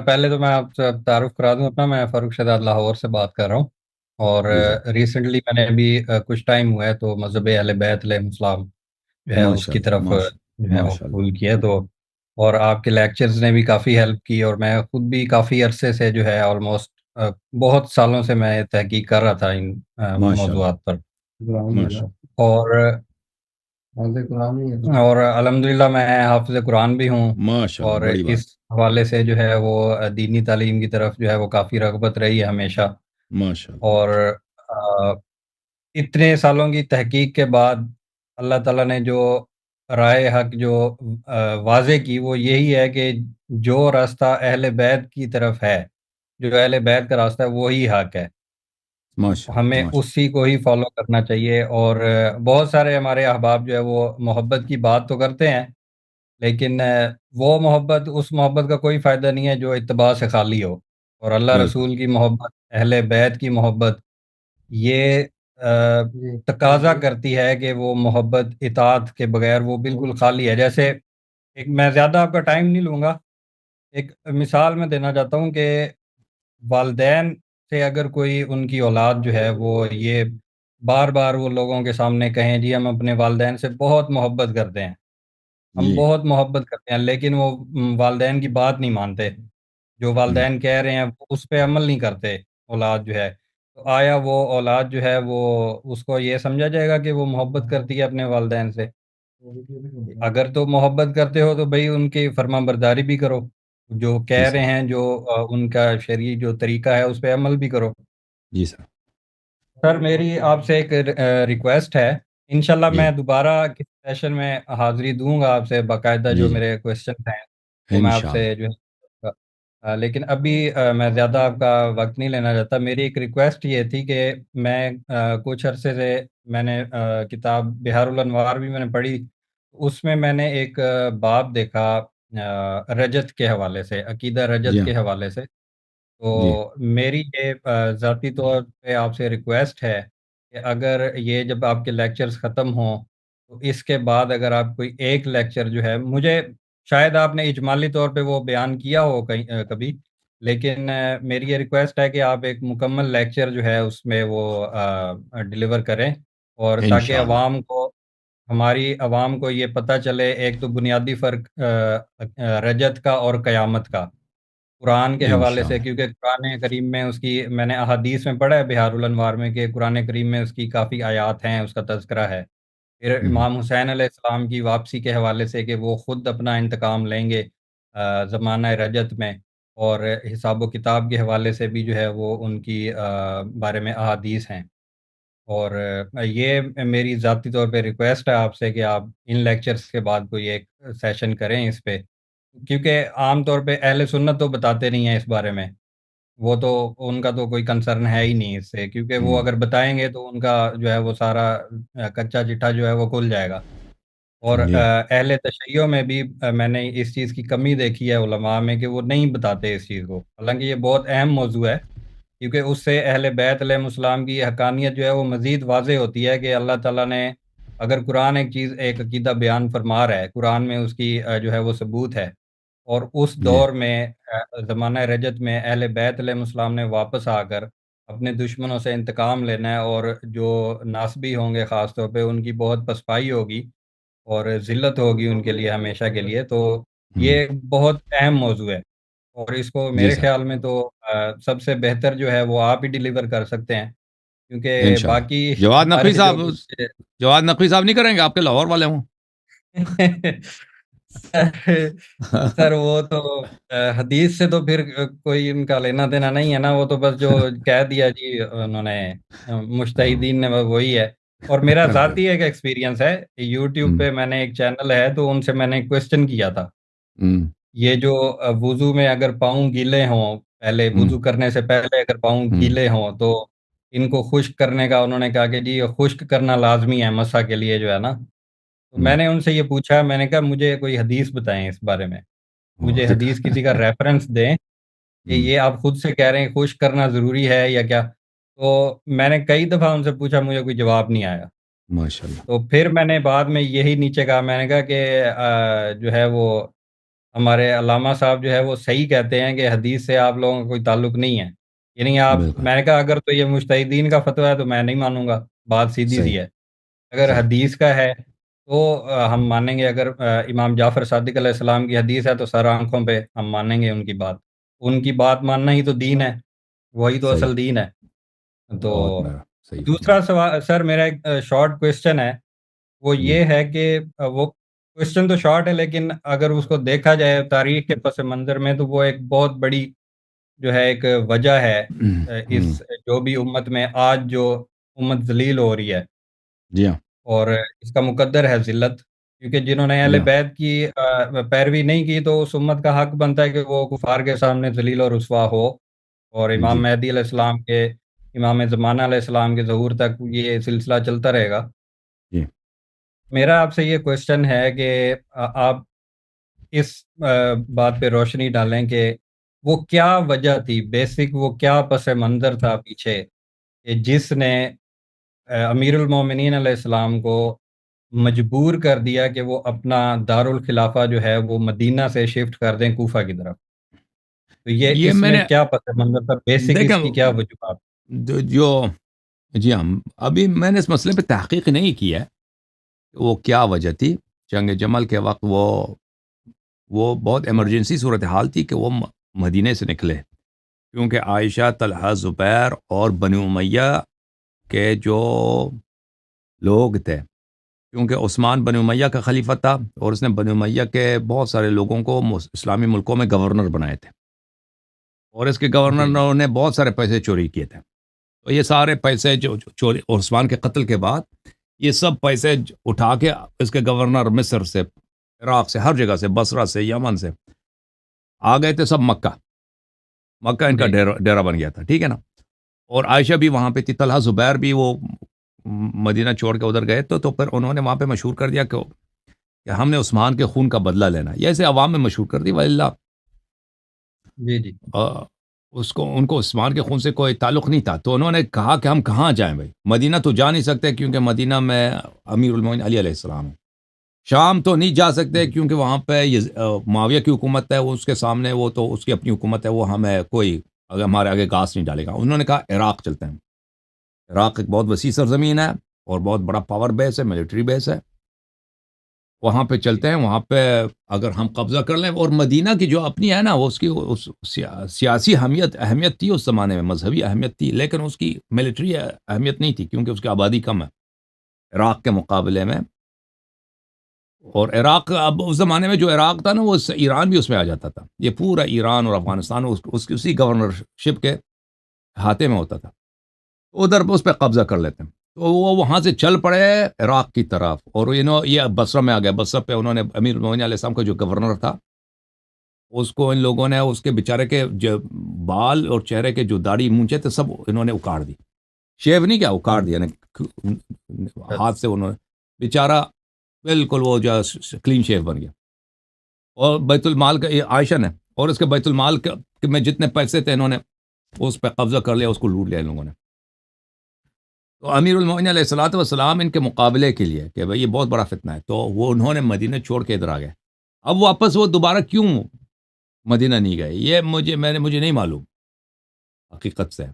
پہلے تو میں آپ سے تعارف کرا دوں اپنا، میں فاروق شہزاد لاہور سے بات کر رہا ہوں، اور جی سر. ریسنٹلی میں نے ابھی کچھ ٹائم ہوا ہے تو مذہب اہل بیت علیہ السلام جو ہے اس ماشاء کی اللہ طرف جو ہے وہ ماشاء اللہ. قبول کیا ہے، تو اور آپ کے لیکچرز نے بھی کافی ہیلپ کی، اور میں خود بھی کافی عرصے سے جو ہے آلموسٹ بہت سالوں سے میں تحقیق کر رہا تھا ان ماشاء اللہ موضوعات پر، ماشاء اور اور الحمدللہ میں حافظ قرآن بھی ہوں، ماشاء اللہ اور بڑی بات. اس حوالے سے جو ہے وہ دینی تعلیم کی طرف جو ہے وہ کافی رغبت رہی ہے ہمیشہ، ماشاء اللہ اور ماشاء اتنے سالوں کی تحقیق کے بعد اللہ تعالیٰ نے جو رائے حق جو واضح کی وہ یہی ہے کہ جو راستہ اہل بیت کی طرف ہے، جو اہل بیت کا راستہ ہے وہی حق ہے، ماشاء اللہ ہمیں ماشاء اسی کو ہی فالو کرنا چاہیے، اور بہت سارے ہمارے احباب جو ہے وہ محبت کی بات تو کرتے ہیں، لیکن وہ محبت، اس محبت کا کوئی فائدہ نہیں ہے جو اتباع سے خالی ہو، اور اللہ بس بس. رسول کی محبت، اہل بیت کی محبت، یہ تقاضا کرتی ہے کہ وہ محبت اطاعت کے بغیر وہ بالکل خالی ہے، جیسے ایک، میں زیادہ آپ کا ٹائم نہیں لوں گا، ایک مثال میں دینا چاہتا ہوں کہ والدین سے اگر کوئی ان کی اولاد جو ہے وہ یہ بار بار وہ لوگوں کے سامنے کہیں جی ہم اپنے والدین سے بہت محبت کرتے ہیں، ہم جی بہت محبت کرتے ہیں، لیکن وہ والدین کی بات نہیں مانتے، جو ہم، والدین کہہ رہے ہیں وہ اس پہ عمل نہیں کرتے، اولاد جو ہے، تو آیا وہ اولاد جو ہے وہ اس کو یہ سمجھا جائے گا کہ وہ محبت کرتی ہے اپنے والدین سے؟ اگر تو محبت کرتے ہو تو بھئی ان کی فرما برداری بھی کرو، جو جی کہہ سر رہے ہیں، جو ان کا شرعی جو طریقہ ہے اس پہ عمل بھی کرو۔ جی سر سر میری آپ سے ایک ریکویسٹ ہے، انشاءاللہ جی میں دوبارہ کس سیشن میں حاضری دوں گا آپ سے، باقاعدہ جی جو جی میرے کویسچن ہیں وہ میں آپ سے انشاءاللہ. جو ہے لیکن ابھی میں زیادہ آپ کا وقت نہیں لینا چاہتا، میری ایک ریکویسٹ یہ تھی کہ میں کچھ عرصے سے میں نے کتاب بہار الانوار بھی میں نے پڑھی، اس میں نے ایک باب دیکھا رجت کے حوالے سے، عقیدہ جی رجت ہاں کے حوالے سے، تو جی میری یہ ذاتی طور پہ آپ سے ریکویسٹ ہے کہ اگر یہ جب آپ کے لیکچرز ختم ہوں تو اس کے بعد اگر آپ کوئی ایک لیکچر جو ہے، مجھے شاید آپ نے اجمالی طور پہ وہ بیان کیا ہو کہیں کبھی، لیکن میری یہ ریکویسٹ ہے کہ آپ ایک مکمل لیکچر جو ہے اس میں وہ ڈلیور کریں، اور تاکہ انشاءاللہ عوام کو، ہماری عوام کو یہ پتہ چلے، ایک تو بنیادی فرق رجت کا اور قیامت کا قرآن کے حوالے سے، انشاءاللہ. کیونکہ قرآن کریم میں اس کی، میں نے احادیث میں پڑھا ہے بہار الانوار میں کہ قرآن کریم میں اس کی کافی آیات ہیں، اس کا تذکرہ ہے، پھر ہم، امام حسین علیہ السلام کی واپسی کے حوالے سے کہ وہ خود اپنا انتقام لیں گے زمانہ رجت میں، اور حساب و کتاب کے حوالے سے بھی جو ہے وہ ان کی بارے میں احادیث ہیں، اور یہ میری ذاتی طور پہ ریکویسٹ ہے آپ سے کہ آپ ان لیکچرز کے بعد کوئی ایک سیشن کریں اس پہ، کیونکہ عام طور پہ اہل سنت تو بتاتے نہیں ہیں اس بارے میں، وہ تو ان کا تو کوئی کنسرن ہے ہی نہیں اس سے، کیونکہ وہ ہم، اگر بتائیں گے تو ان کا جو ہے وہ سارا کچا چٹھا جو ہے وہ کھل جائے گا، اور جی اہل تشیع میں بھی میں نے اس چیز کی کمی دیکھی ہے علماء میں کہ وہ نہیں بتاتے اس چیز کو، حالانکہ یہ بہت اہم موضوع ہے، کیونکہ اس سے اہل بیت علیہ السلام کی حقانیت جو ہے وہ مزید واضح ہوتی ہے کہ اللہ تعالیٰ نے اگر قرآن ایک چیز، ایک عقیدہ بیان فرما رہا ہے، قرآن میں اس کی جو ہے وہ ثبوت ہے، اور اس جی دور میں زمانہ رجت میں اہل بیت علیہ السلام نے واپس آ کر اپنے دشمنوں سے انتقام لینا ہے، اور جو ناسبی ہوں گے خاص طور پہ ان کی بہت پسپائی ہوگی اور ذلت ہوگی ان کے لیے ہمیشہ کے لیے، تو ہم، یہ بہت اہم موضوع ہے، اور اس کو جی میرے سر خیال میں تو سب سے بہتر جو ہے وہ آپ ہی ڈیلیور کر سکتے ہیں، کیونکہ انشاءاللہ. باقی جواد نقوی ہمارے جو صاحب جواد نقوی صاحب نہیں کریں گے؟ آپ کے لاہور والے ہوں. سر سر وہ تو حدیث سے تو پھر کوئی ان کا لینا دینا نہیں ہے نا، وہ تو بس جو کہہ دیا جی انہوں نے ہاں. مجتہدین نے وہی ہے، اور میرا ذاتی ایک ایکسپیرینس ہے، یوٹیوب ہم، پہ میں نے ایک چینل ہے تو ان سے میں نے کوشچن کیا تھا، ہم، یہ جو وضو میں اگر پاؤں گیلے ہوں، پہلے ہم، وضو کرنے سے پہلے اگر پاؤں ہم، گیلے ہوں تو ان کو خشک کرنے کا انہوں نے کہا کہ جی یہ خشک کرنا لازمی ہے مسح کے لیے جو ہے نا، تو میں ہم. نے ان سے یہ پوچھا، میں نے کہا مجھے کوئی حدیث بتائیں اس بارے میں، مجھے بہت حدیث کسی کا ریفرنس دیں کہ ہم، یہ آپ خود سے کہہ رہے ہیں خشک کرنا ضروری ہے یا کیا، تو میں نے کئی دفعہ ان سے پوچھا، مجھے کوئی جواب نہیں آیا، ماشاءاللہ. تو پھر میں نے بعد میں یہی نیچے کہا، میں نے کہا کہ جو ہے وہ ہمارے علامہ صاحب جو ہے وہ صحیح کہتے ہیں کہ حدیث سے آپ لوگوں کا کوئی تعلق نہیں ہے، یعنی بالکل میں نے کہا اگر تو یہ مجتہدین کا فتویٰ ہے تو میں نہیں مانوں گا، بات سیدھی صحیح سی ہے۔ اگر صحیح حدیث کا ہے تو ہم مانیں گے، اگر امام جعفر صادق علیہ السلام کی حدیث ہے تو سر آنکھوں پہ ہم مانیں گے ان کی بات ماننا ہی تو دین ہے، وہی تو صحیح اصل دین ہے۔ تو بہت بڑا صحیح دوسرا فرمایا سوال سر، میرا ایک شارٹ کوشچن ہے، وہ جی یہ ہے کہ وہ کوشچن تو شارٹ ہے لیکن اگر اس کو دیکھا جائے تاریخ کے پس منظر میں تو وہ ایک بہت بڑی جو ہے ایک وجہ ہے ہم، اس جو بھی امت میں آج جو امت ذلیل ہو رہی ہے، جی ہاں اور اس کا مقدر ہے ذلت، کیونکہ جنہوں نے اہل جی ہاں بیت کی پیروی نہیں کی تو اس امت کا حق بنتا ہے کہ وہ کفار کے سامنے ذلیل اور رسوا ہو، اور امام جی مہدی علیہ السلام کے، امام زمانہ علیہ السلام کے ظہور تک یہ سلسلہ چلتا رہے گا۔ جی میرا آپ سے یہ کوشچن ہے کہ آپ اس بات پہ روشنی ڈالیں کہ وہ کیا وجہ تھی، بیسک وہ کیا پس منظر تھا پیچھے، کہ جس نے امیر المومنین علیہ السلام کو مجبور کر دیا کہ وہ اپنا دارالخلافہ جو ہے وہ مدینہ سے شفٹ کر دیں کوفہ کی طرف۔ تو یہ یہ اس میں میں نے کیا پس منظر تھا، بیسک دیکھا اس کی کیا وجوہات؟ جو جی ہاں ابھی میں نے اس مسئلے پہ تحقیق نہیں کی ہے کہ وہ کیا وجہ تھی جنگ جمل کے وقت وہ بہت ایمرجنسی صورتحال تھی کہ وہ مدینے سے نکلے کیونکہ عائشہ طلحہ زبیر اور بنو امیہ کے جو لوگ تھے کیونکہ عثمان بنو امیہ کا خلیفہ تھا اور اس نے بنو امیہ کے بہت سارے لوگوں کو اسلامی ملکوں میں گورنر بنائے تھے اور اس کے جی جی گورنر نے بہت سارے پیسے چوری کیے تھے تو یہ سارے پیسے جو چوری عثمان کے قتل کے بعد یہ سب پیسے اٹھا کے اس کے گورنر مصر سے عراق سے ہر جگہ سے بصرہ سے یمن سے آ گئے تھے سب مکہ ان کا جی ڈیرا بن گیا تھا ٹھیک ہے نا اور عائشہ بھی وہاں پہ تھی طلحہ زبیر بھی وہ مدینہ چھوڑ کے ادھر گئے تو پھر انہوں نے وہاں پہ مشہور کر دیا کہ ہم نے عثمان کے خون کا بدلہ لینا یہ ایسے عوام میں مشہور کر دی واللہ جی جی ان کو عثمان کے خون سے کوئی تعلق نہیں تھا تو انہوں نے کہا کہ ہم کہاں جائیں بھائی مدینہ تو جا نہیں سکتے کیونکہ مدینہ میں امیر المومنین علی علیہ السلام ہے شام تو نہیں جا سکتے جی کیونکہ وہاں پہ معاویہ کی حکومت ہے وہ اس کے سامنے وہ تو اس کی اپنی حکومت ہے وہ ہمیں کوئی اگر ہمارے آگے گاس نہیں ڈالے گا انہوں نے کہا عراق چلتے ہیں عراق ایک بہت وسیع سرزمین ہے اور بہت بڑا پاور بیس ہے ملٹری بیس ہے وہاں پہ جی چلتے ہیں وہاں پہ اگر ہم قبضہ کر لیں اور مدینہ کی جو اپنی ہے نا وہ اس کی سیاسی اہمیت تھی اس زمانے میں مذہبی اہمیت تھی لیکن اس کی ملٹری اہمیت نہیں تھی کیونکہ اس کی آبادی کم ہے عراق کے مقابلے میں اور عراق اب اس زمانے میں جو عراق تھا نا وہ ایران بھی اس میں آ جاتا تھا یہ پورا ایران اور افغانستان اسی گورنرشپ کے ہاتھے میں ہوتا تھا ادھر اس پہ قبضہ کر لیتے ہیں تو وہ وہاں سے چل پڑے عراق کی طرف اور یہ بصرہ میں آ گیا بصرہ پہ انہوں نے امیر المومنین علیہ السلام کا جو گورنر تھا اس کو ان لوگوں نے اس کے بیچارے کے جو بال اور چہرے کے جو داڑھی مونچھے تھے سب انہوں نے اکاڑ دی شیو نہیں کیا اکاڑ دیا ہاتھ سے انہوں نے بیچارہ بالکل وہ جو کلین شیو بن گیا اور بیت المال کا یہ عائشہ نے اور اس کے بیت المال میں جتنے پیسے تھے انہوں نے اس پہ قبضہ کر لیا اس کو لوٹ لیا ان لوگوں نے تو امیر المومنین علیہ الصلوۃ والسلام ان کے مقابلے کے لیے کہ بھائی یہ بہت بڑا فتنہ ہے تو وہ انہوں نے مدینہ چھوڑ کے ادھر آ گئے اب واپس وہ دوبارہ کیوں مدینہ نہیں گئے یہ مجھے نہیں معلوم حقیقت سے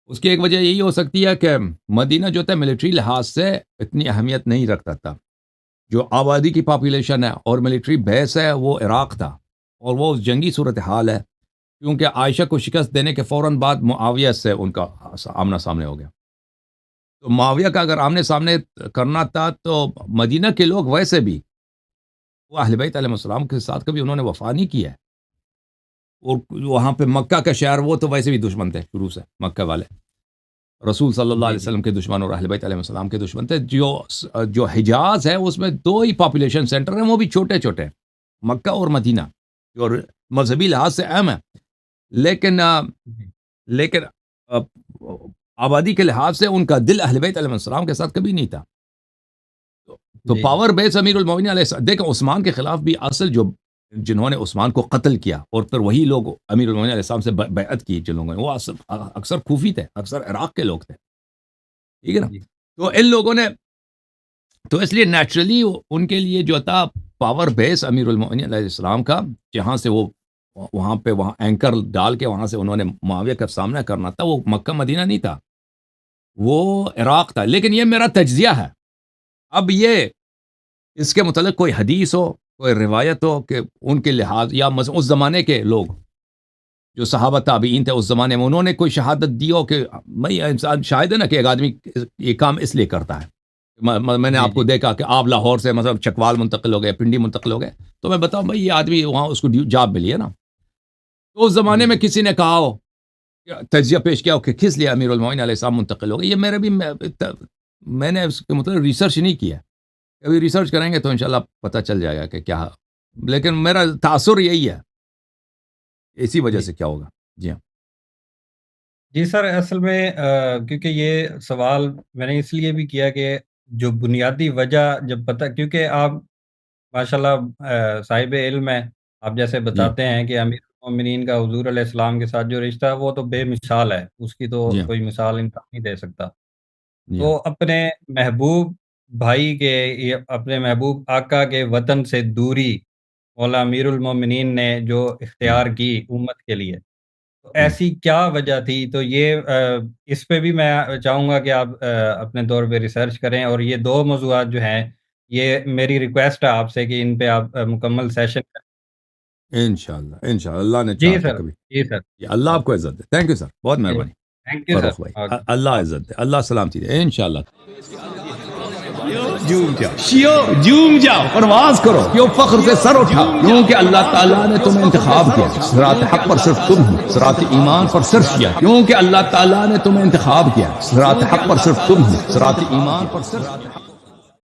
اس کی ایک وجہ یہی ہو سکتی ہے کہ مدینہ جو تھا ملٹری لحاظ سے اتنی اہمیت نہیں رکھتا تھا جو آبادی کی پاپولیشن ہے اور ملٹری بیس ہے وہ عراق تھا اور وہ جنگی صورتحال ہے کیونکہ عائشہ کو شکست دینے کے فوراً بعد معاویہ سے ان کا آمنا سامنے ہو گیا تو معاویہ کا اگر آمنے سامنے کرنا تھا تو مدینہ کے لوگ ویسے بھی وہ اہل بیت علیہ السلام کے ساتھ کبھی انہوں نے وفا نہیں کیا ہے اور وہاں پہ مکہ کا شہر وہ تو ویسے بھی دشمن تھے شروع سے مکہ والے رسول صلی اللہ جی علیہ جی وسلم کے دشمن اور اہل بیت علیہ السلام کے دشمن تھے جو حجاز ہے اس میں 2 ہی پاپولیشن سینٹر ہیں وہ بھی چھوٹے چھوٹے مکہ اور مدینہ اور مذہبی لحاظ سے اہم ہے لیکن لیکن آبادی کے لحاظ سے ان کا دل اہل بیت علیہ السلام کے ساتھ کبھی نہیں تھا تو جی جی پاور بیس امیر المومنین علیہ السلام دیکھیں عثمان کے خلاف بھی اصل جنہوں نے عثمان کو قتل کیا اور پھر وہی لوگ امیر المومنین علیہ السلام سے بیعت کی جن لوگوں نے وہ اکثر کوفی تھے اکثر عراق کے لوگ تھے ٹھیک ہے نا جی تو ان لوگوں نے تو اس لیے نیچرلی ان کے لیے جو تھا پاور بیس امیر المومنین علیہ السلام کا، جہاں سے وہ وہاں اینکر ڈال کے وہاں سے انہوں نے معاویہ کا سامنا کرنا تھا، وہ مکہ مدینہ نہیں تھا، وہ عراق تھا. لیکن یہ میرا تجزیہ ہے. اب یہ اس کے متعلق کوئی حدیث ہو، کوئی روایت ہو کہ ان کے لحاظ یا اس زمانے کے لوگ جو صحابہ تابعین تھے اس زمانے میں، انہوں نے کوئی شہادت دی ہو کہ میں انسان شاہد ہے نا کہ ایک آدمی یہ کام اس لیے کرتا ہے. میں نے آپ کو دیکھا کہ آپ لاہور سے مطلب چکوال منتقل ہو گئے، پنڈی منتقل ہو گئے، تو میں بتاؤں بھائی یہ آدمی وہاں اس کو جاب ملی ہے نا. تو اس زمانے میں کسی نے کہا ہو، تجزیہ پیش کیا ہو کہ کس لیے امیر المومنین علیہ السلام منتقل ہو گئے. یہ میرے بھی میں نے اس کے مطلب ریسرچ نہیں کیا. کبھی ریسرچ کریں گے تو انشاءاللہ پتہ چل جائے گا کہ کیا. لیکن میرا تاثر یہی ہے، اسی وجہ سے کیا ہوگا. جی ہاں جی سر، اصل میں کیونکہ یہ سوال میں نے اس لیے بھی کیا کہ جو بنیادی وجہ جب پتہ، کیونکہ آپ ماشاءاللہ صاحب علم ہے، آپ جیسے جی بتاتے ہیں کہ امیر المومنین کا حضور علیہ السلام کے ساتھ جو رشتہ ہے وہ تو بے مثال ہے، اس کی تو جی کوئی مثال انسان نہیں دے سکتا. جی تو اپنے محبوب بھائی کے، اپنے محبوب آقا کے وطن سے دوری مولا امیر المومنین نے جو اختیار کی امت کے لیے، تو ایسی کیا وجہ تھی؟ تو یہ اس پہ بھی میں چاہوں گا کہ آپ اپنے طور پہ ریسرچ کریں، اور یہ دو موضوعات جو ہیں یہ میری ریکویسٹ ہے آپ سے کہ ان پہ آپ مکمل سیشن کریں. انشاءاللہ انشاءاللہ اللہ نے جی چاہا تو سر. کبھی. جی سر. اللہ آپ کو عزت دے. تھینک یو سر، بہت مہربانی تھینک یو سر. فروخ بھائی. اللہ عزت دے، اللہ سلامتی دے انشاءاللہ. جھوم جاؤ پرواز کرو، کیوں فخر سے سر اٹھا، کیونکہ اللہ تعالیٰ نے تمہیں انتخاب کیا. صراط حق پر صرف تم ہو، صراط ایمان پر صرف کیا، کیونکہ اللہ تعالیٰ نے تمہیں انتخاب کیا. صراط حق پر صرف تم ہو، صراط ایمان پر صرف